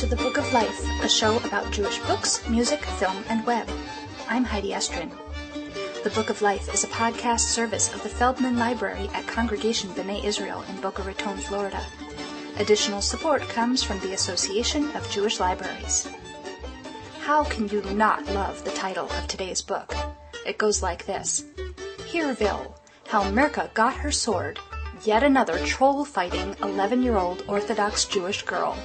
to The Book of Life, a show about Jewish books, music, film, and web. I'm Heidi Estrin. The Book of Life is a podcast service of the Feldman Library at Congregation B'nai Israel in Boca Raton, Florida. Additional support comes from the Association of Jewish Libraries. How can you not love the title of today's book? It goes like this: Hereville, How Mirka Got Her Sword, Yet Another Troll-Fighting 11-Year-Old Orthodox Jewish Girl.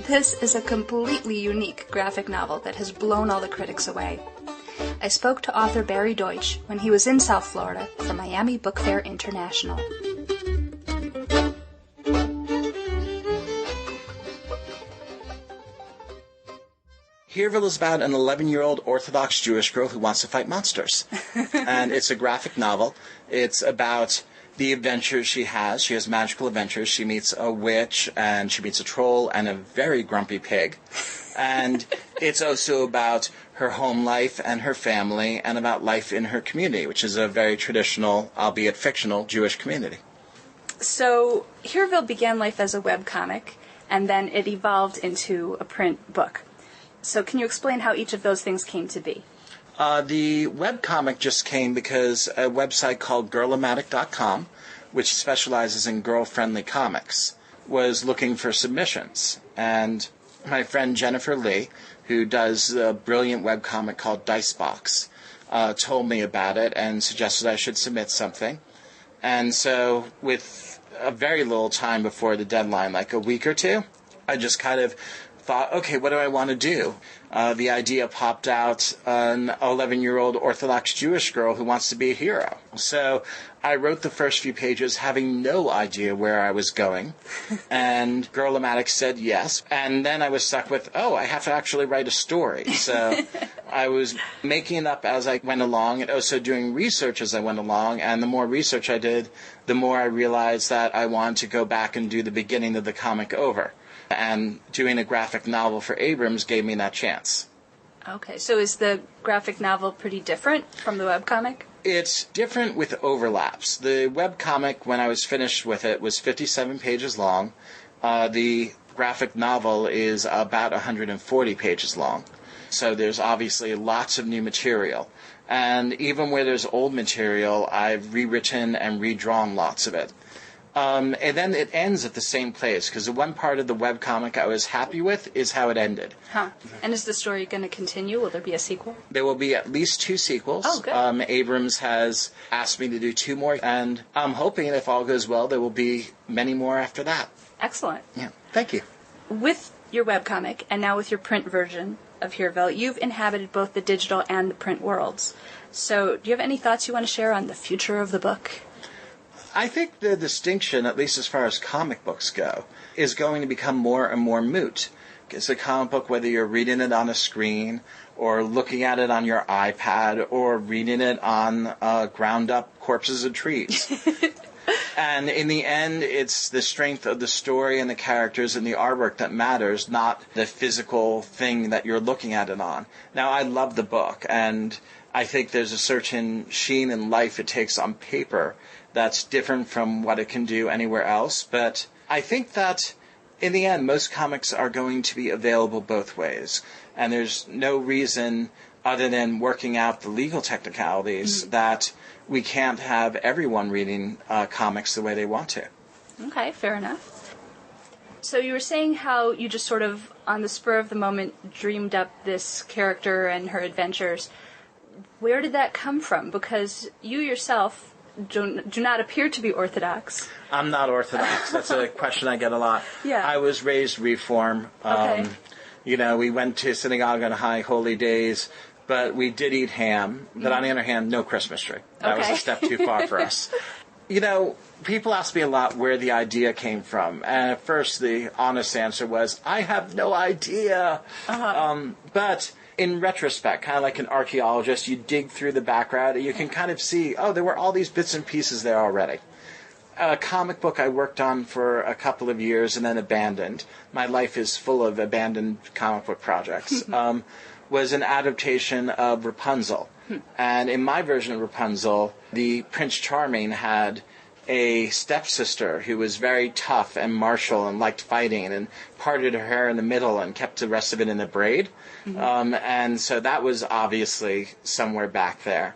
This is a completely unique graphic novel that has blown all the critics away. I spoke to author Barry Deutsch when he was in South Florida for Miami Book Fair International. Hereville is about an 11-year-old Orthodox Jewish girl who wants to fight monsters. And it's a graphic novel. It's about the adventures she has. She has magical adventures. She meets a witch, and she meets a troll, and a very grumpy pig. And it's also about her home life and her family, and about life in her community, which is a very traditional, albeit fictional, Jewish community. So, Hereville began life as a webcomic, and then it evolved into a print book. So can you explain how each of those things came to be? The webcomic just came because a website called Girlomatic.com, which specializes in girl-friendly comics, was looking for submissions. And my friend Jennifer Lee, who does a brilliant webcomic called Dicebox, told me about it and suggested I should submit something. And so with a very little time before the deadline, like a week or two, I just kind of thought, okay, what do I want to do? The idea popped out, an 11-year-old Orthodox Jewish girl who wants to be a hero. So I wrote the first few pages having no idea where I was going, and Girl-O-Matic said yes. And then I was stuck with, I have to actually write a story. So I was making it up as I went along, and also doing research as I went along, and the more research I did, the more I realized that I wanted to go back and do the beginning of the comic over. And doing a graphic novel for Abrams gave me that chance. Okay, so is the graphic novel pretty different from the webcomic? It's different with overlaps. The webcomic, when I was finished with it, was 57 pages long. The graphic novel is about 140 pages long. So there's obviously lots of new material. And even where there's old material, I've rewritten and redrawn lots of it. And then it ends at the same place, because the one part of the webcomic I was happy with is how it ended. Huh. And is the story going to continue? Will there be a sequel? There will be at least 2 sequels. Oh, good. Abrams has asked me to do 2 more, and I'm hoping, if all goes well, there will be many more after that. Excellent. Yeah, thank you. With your webcomic, and now with your print version of Hereville, you've inhabited both the digital and the print worlds. So do you have any thoughts you want to share on the future of the book? I think the distinction, at least as far as comic books go, is going to become more and more moot. It's a comic book, whether you're reading it on a screen, or looking at it on your iPad, or reading it on ground-up corpses of trees. And in the end, it's the strength of the story and the characters and the artwork that matters, not the physical thing that you're looking at it on. Now, I love the book, and I think there's a certain sheen and life it takes on paper that's different from what it can do anywhere else. But I think that in the end, most comics are going to be available both ways. And there's no reason, other than working out the legal technicalities, that we can't have everyone reading comics the way they want to. Okay, fair enough. So you were saying how you just sort of, on the spur of the moment, dreamed up this character and her adventures. Where did that come from? Because you yourself do not appear to be Orthodox. I'm not Orthodox. That's a question I get a lot. Yeah. I was raised Reform. Okay. We went to synagogue on high holy days, but we did eat ham. But on the other hand, no Christmas tree. That was a step too far for us. People ask me a lot where the idea came from. And at first, the honest answer was, I have no idea. But in retrospect, kind of like an archaeologist, you dig through the background and you can kind of see, there were all these bits and pieces there already. A comic book I worked on for a couple of years and then abandoned. My life is full of abandoned comic book projects. Was an adaptation of Rapunzel. And in my version of Rapunzel, the Prince Charming had a stepsister who was very tough and martial and liked fighting and parted her hair in the middle and kept the rest of it in a braid. And so that was obviously somewhere back there.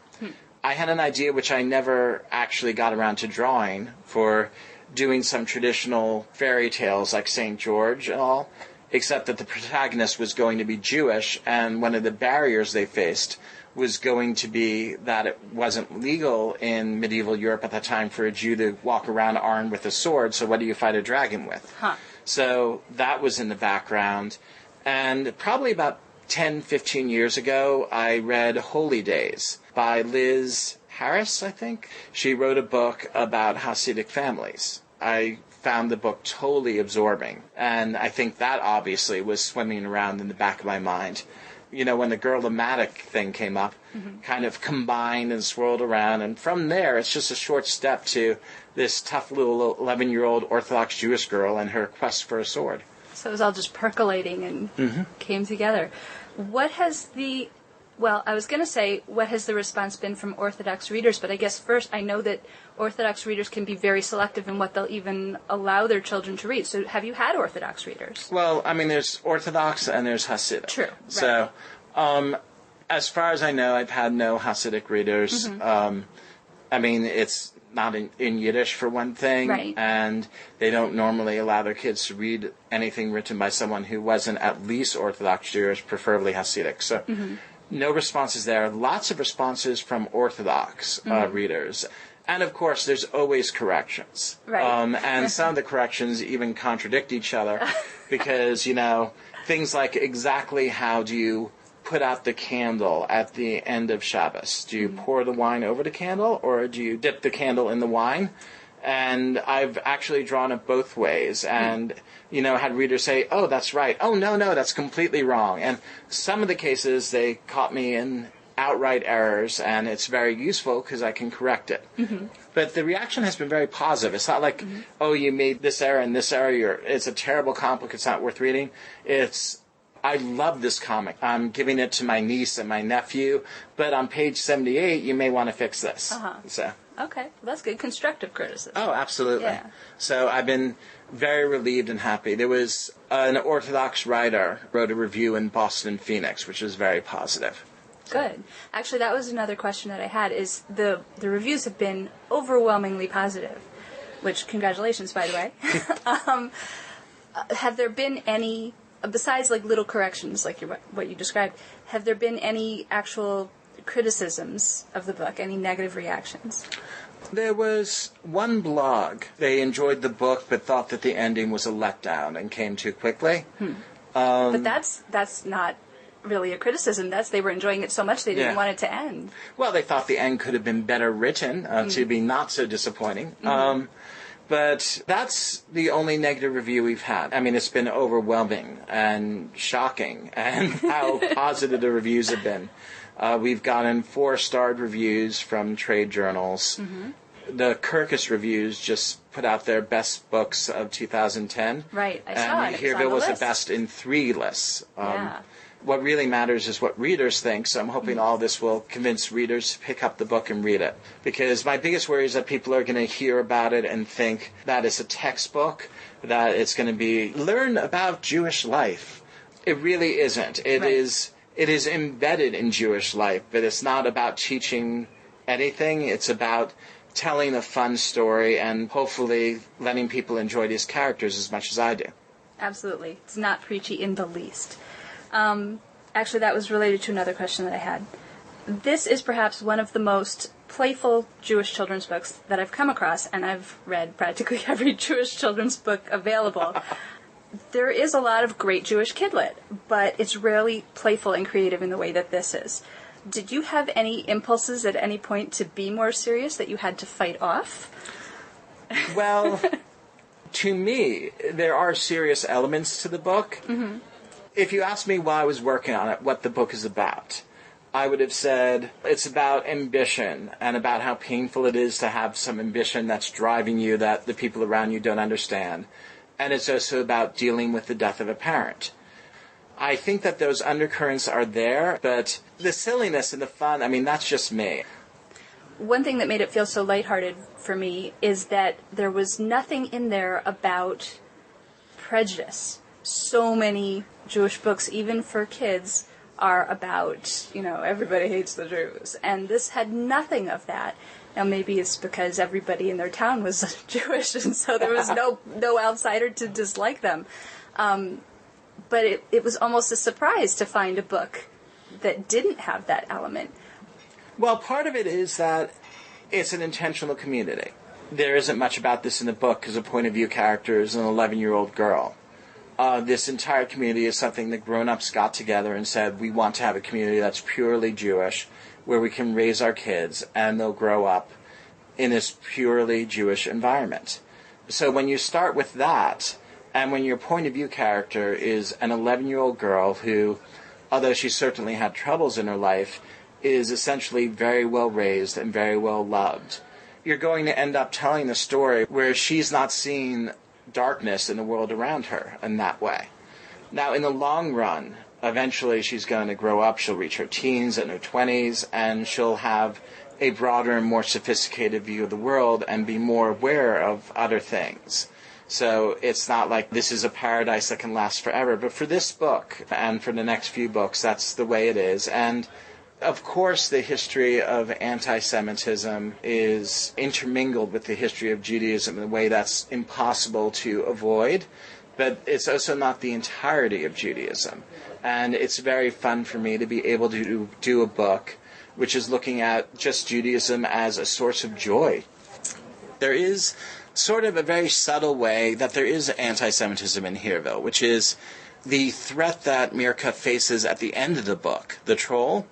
I had an idea, which I never actually got around to drawing, for doing some traditional fairy tales like St. George and all, except that the protagonist was going to be Jewish, and one of the barriers they faced was going to be that it wasn't legal in medieval Europe at the time for a Jew to walk around armed with a sword, so what do you fight a dragon with? So that was in the background. And probably about 10, 15 years ago, I read Holy Days by Liz Harris, I think. She wrote a book about Hasidic families. I found the book totally absorbing, and I think that obviously was swimming around in the back of my mind. You know, when the Girl-O-Matic thing came up, kind of combined and swirled around, and from there it's just a short step to this tough little 11-year-old Orthodox Jewish girl and her quest for a sword. So it was all just percolating and came together. What has the... Well, I was going to say, what has the response been from Orthodox readers? But I guess first, I know that Orthodox readers can be very selective in what they'll even allow their children to read. So have you had Orthodox readers? Well, I mean, there's Orthodox and there's Hasidic. True. Right. So, as far as I know, I've had no Hasidic readers. I mean, it's not in Yiddish, for one thing. Right. And they don't normally allow their kids to read anything written by someone who wasn't at least Orthodox Jewish, preferably Hasidic. So... No responses there. Lots of responses from Orthodox readers. And, of course, there's always corrections. Right. And some of the corrections even contradict each other because, you know, things like exactly how do you put out the candle at the end of Shabbos? Do you pour the wine over the candle, or do you dip the candle in the wine? And I've actually drawn it both ways, and, you know, had readers say, oh, that's right. Oh, no, that's completely wrong. And some of the cases, they caught me in outright errors, and it's very useful because I can correct it. But the reaction has been very positive. It's not like, oh, you made this error and this error, it's a terrible comic book, it's not worth reading. It's, I love this comic. I'm giving it to my niece and my nephew, but on page 78, you may want to fix this. So. Okay, well, that's good. Constructive criticism. Oh, absolutely. Yeah. So I've been very relieved and happy. There was an Orthodox writer wrote a review in Boston Phoenix, which was very positive. Good. Actually, that was another question that I had, is the reviews have been overwhelmingly positive, which, congratulations, by the way. Have there been any, besides like little corrections like what you described, have there been any actual criticisms of the book, any negative reactions? There was one blog. They enjoyed the book but thought that the ending was a letdown and came too quickly. But that's not really a criticism. They were enjoying it so much they didn't want it to end. Well, they thought the end could have been better written to be not so disappointing. But that's the only negative review we've had. I mean, it's been overwhelming and shocking, and how positive the reviews have been. We've gotten 4-starred reviews from trade journals. The Kirkus Reviews just put out their best books of 2010. Right, I saw it. And Hereville was the best in 3 lists. What really matters is what readers think, so I'm hoping all this will convince readers to pick up the book and read it. Because my biggest worry is that people are going to hear about it and think that it's a textbook, that it's going to be, learn about Jewish life. It really isn't. It is embedded in Jewish life, but it's not about teaching anything. It's about telling a fun story and hopefully letting people enjoy these characters as much as I do. Absolutely. It's not preachy in the least. Actually, that was related to another question that I had. This is perhaps one of the most playful Jewish children's books that I've come across, and I've read practically every Jewish children's book available. There is a lot of great Jewish kidlit, but it's rarely playful and creative in the way that this is. Did you have any impulses at any point to be more serious that you had to fight off? Well, to me, there are serious elements to the book. If you asked me while I was working on it what the book is about, I would have said it's about ambition and about how painful it is to have some ambition that's driving you that the people around you don't understand. And it's also about dealing with the death of a parent. I think that those undercurrents are there, but the silliness and the fun, I mean, that's just me. one thing that made it feel so lighthearted for me is that there was nothing in there about prejudice. So many Jewish books, even for kids, are about, everybody hates the Jews. And this had nothing of that. Now, maybe it's because everybody in their town was Jewish, and so there was no outsider to dislike them. But it was almost a surprise to find a book that didn't have that element. Well, part of it is that it's an intentional community. There isn't much about this in the book because the point of view character is an 11-year-old girl. This entire community is something that grown-ups got together and said, we want to have a community that's purely Jewish, where we can raise our kids and they'll grow up in this purely Jewish environment. So when you start with that, and when your point of view character is an 11-year-old girl who, although she certainly had troubles in her life, is essentially very well raised and very well loved, you're going to end up telling the story where she's not seeing darkness in the world around her in that way. Now, in the long run, eventually she's going to grow up, she'll reach her teens and her 20s, and she'll have a broader and more sophisticated view of the world and be more aware of other things. So it's not like this is a paradise that can last forever. But for this book, and for the next few books, that's the way it is. And of course, the history of anti-Semitism is intermingled with the history of Judaism in a way that's impossible to avoid, but it's also not the entirety of Judaism. And it's very fun for me to be able to do a book which is looking at just Judaism as a source of joy. There is sort of a very subtle way that there is anti-Semitism in Hereville, which is the threat that Mirka faces at the end of the book, the troll,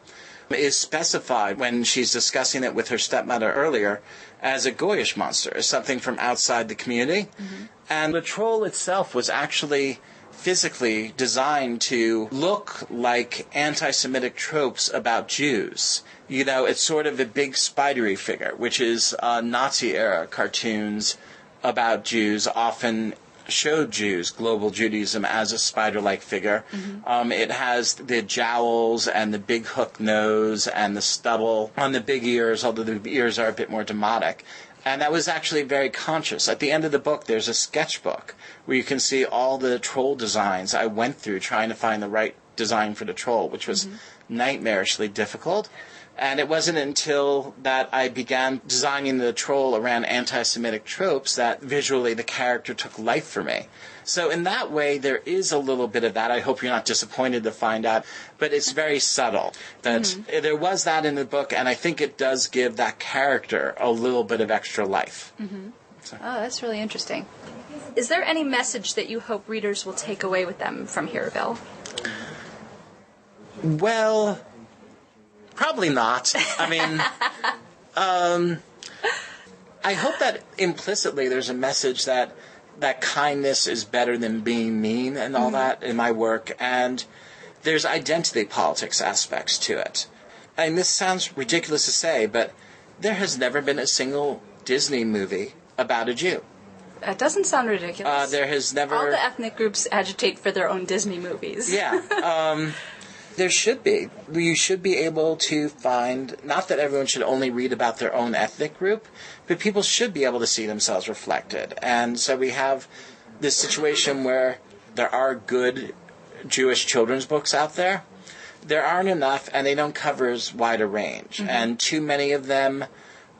is specified when she's discussing it with her stepmother earlier as a Goyish monster, as something from outside the community. Mm-hmm. And the troll itself was actually physically designed to look like anti-Semitic tropes about Jews. It's sort of a big spidery figure, which is Nazi-era cartoons about Jews often showed Jews, global Judaism, as a spider-like figure. Mm-hmm. It has the jowls and the big hook nose and the stubble on the big ears, although the ears are a bit more demotic. And that was actually very conscious. At the end of the book, there's a sketchbook where you can see all the troll designs I went through trying to find the right design for the troll, which was nightmarishly difficult. And it wasn't until that I began designing the troll around anti-Semitic tropes that visually the character took life for me. So in that way, there is a little bit of that. I hope you're not disappointed to find out. But it's very subtle. That there was that in the book, and I think it does give that character a little bit of extra life. Mm-hmm. So. Oh, that's really interesting. Is there any message that you hope readers will take away with them from Hereville? Well, probably not. I mean, I hope that implicitly there's a message that kindness is better than being mean and all that in my work. And there's identity politics aspects to it. And this sounds ridiculous to say, but there has never been a single Disney movie about a Jew. That doesn't sound ridiculous. There has never... All the ethnic groups agitate for their own Disney movies. Yeah. There should be. You should be able to find, not that everyone should only read about their own ethnic group, but people should be able to see themselves reflected. And so we have this situation where there are good Jewish children's books out there. There aren't enough, and they don't cover as wide a range. Mm-hmm. And too many of them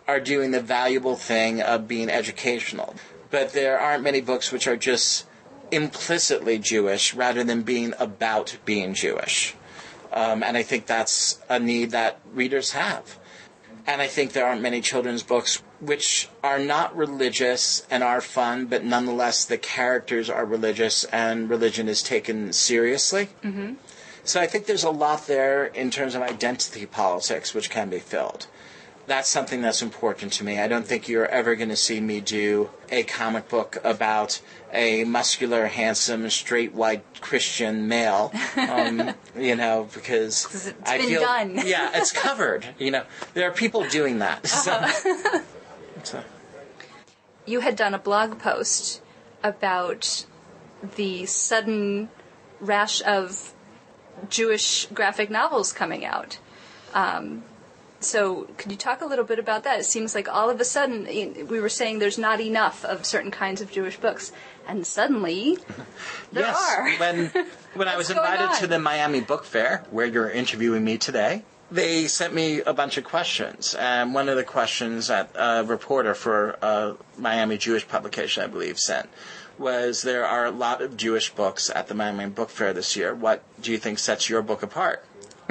are doing the valuable thing of being educational. But there aren't many books which are just implicitly Jewish rather than being about being Jewish. And I think that's a need that readers have. And I think there aren't many children's books which are not religious and are fun, but nonetheless the characters are religious and religion is taken seriously. Mm-hmm. So I think there's a lot there in terms of identity politics which can be filled. That's something that's important to me. I don't think you're ever going to see me do a comic book about a muscular, handsome, straight, white Christian male, because I feel... done. Yeah, it's covered. There are people doing that. So. You had done a blog post about the sudden rash of Jewish graphic novels coming out. So could you talk a little bit about that? It seems like all of a sudden, we were saying there's not enough of certain kinds of Jewish books, and suddenly there are. When I was invited to the Miami Book Fair, where you're interviewing me today, they sent me a bunch of questions. And one of the questions that a reporter for a Miami Jewish publication, I believe, sent was, there are a lot of Jewish books at the Miami Book Fair this year. What do you think sets your book apart?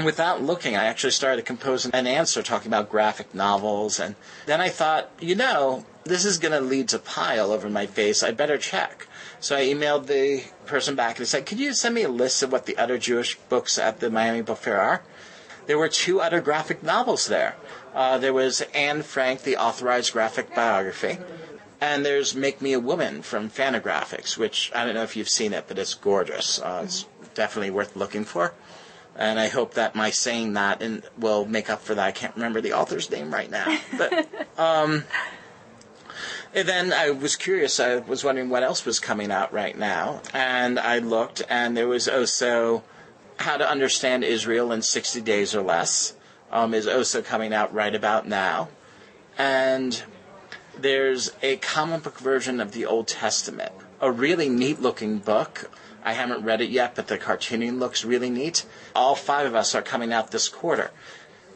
Without looking, I actually started composing an answer talking about graphic novels, and then I thought, this is going to lead to pile over my face. I better check. So I emailed the person back and said, could you send me a list of what the other Jewish books at the Miami Book Fair are? There were 2 other graphic novels there. There was Anne Frank, the authorized graphic biography, and there's Make Me a Woman from Fantagraphics, which I don't know if you've seen it, but it's gorgeous. It's definitely worth looking for. And I hope that my saying that will make up for that. I can't remember the author's name right now. But and then I was curious. I was wondering what else was coming out right now. And I looked, and there was also How to Understand Israel in 60 Days or Less is also coming out right about now. And there's a comic book version of the Old Testament, a really neat-looking book. I haven't read it yet, but the cartooning looks really neat. All 5 of us are coming out this quarter.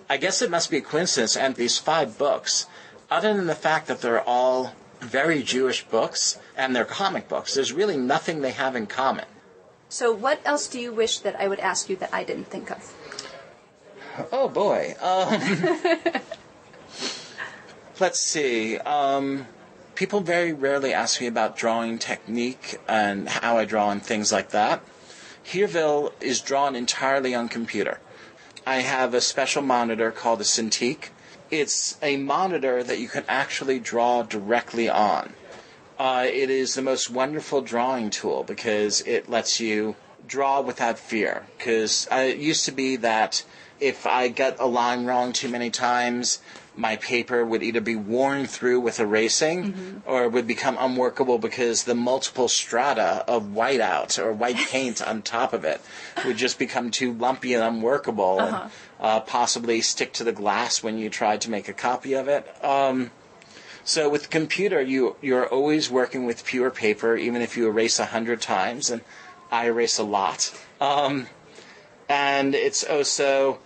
I guess it must be a coincidence, and these 5 books, other than the fact that they're all very Jewish books, and they're comic books, there's really nothing they have in common. So what else do you wish that I would ask you that I didn't think of? Oh, boy. Let's see. People very rarely ask me about drawing technique and how I draw and things like that. Hereville is drawn entirely on computer. I have a special monitor called a Cintiq. It's a monitor that you can actually draw directly on. It is the most wonderful drawing tool because it lets you draw without fear. Because it used to be that if I got a line wrong too many times, my paper would either be worn through with erasing or would become unworkable because the multiple strata of whiteout or white paint on top of it would just become too lumpy and unworkable and possibly stick to the glass when you tried to make a copy of it. So with the computer, you're always working with pure paper, even if you erase 100 times, and I erase a lot. And it's also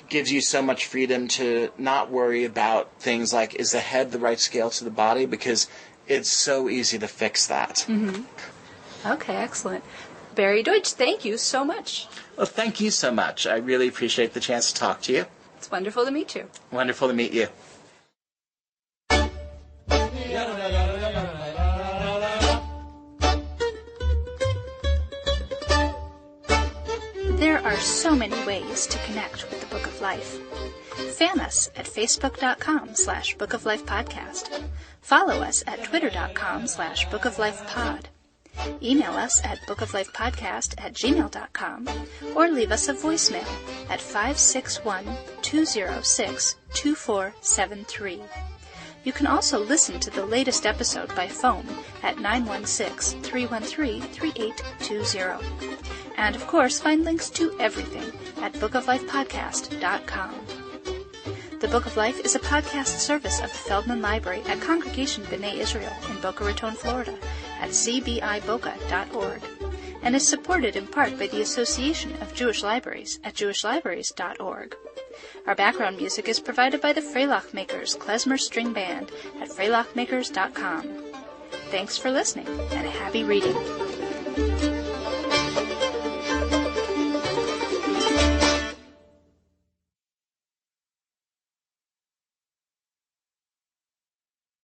gives you so much freedom to not worry about things like, is the head the right scale to the body? Because it's so easy to fix that. Okay, excellent. Barry Deutsch, thank you so much. Well, thank you so much. I really appreciate the chance to talk to you. It's wonderful to meet you. Wonderful to meet you. There are so many ways to connect with the Book of Life. Fan us at facebook.com/bookoflifepodcast. Follow us at twitter.com/bookoflifepod. Email us at bookoflifepodcast@gmail.com or leave us a voicemail at 561-206-2473. You can also listen to the latest episode by phone at 916-313-3820. And, of course, find links to everything at bookoflifepodcast.com. The Book of Life is a podcast service of the Feldman Library at Congregation B'nai Israel in Boca Raton, Florida, at cbiboca.org, and is supported in part by the Association of Jewish Libraries at jewishlibraries.org. Our background music is provided by the Freilach Makers Klezmer String Band at freilachmakers.com. Thanks for listening, and happy reading.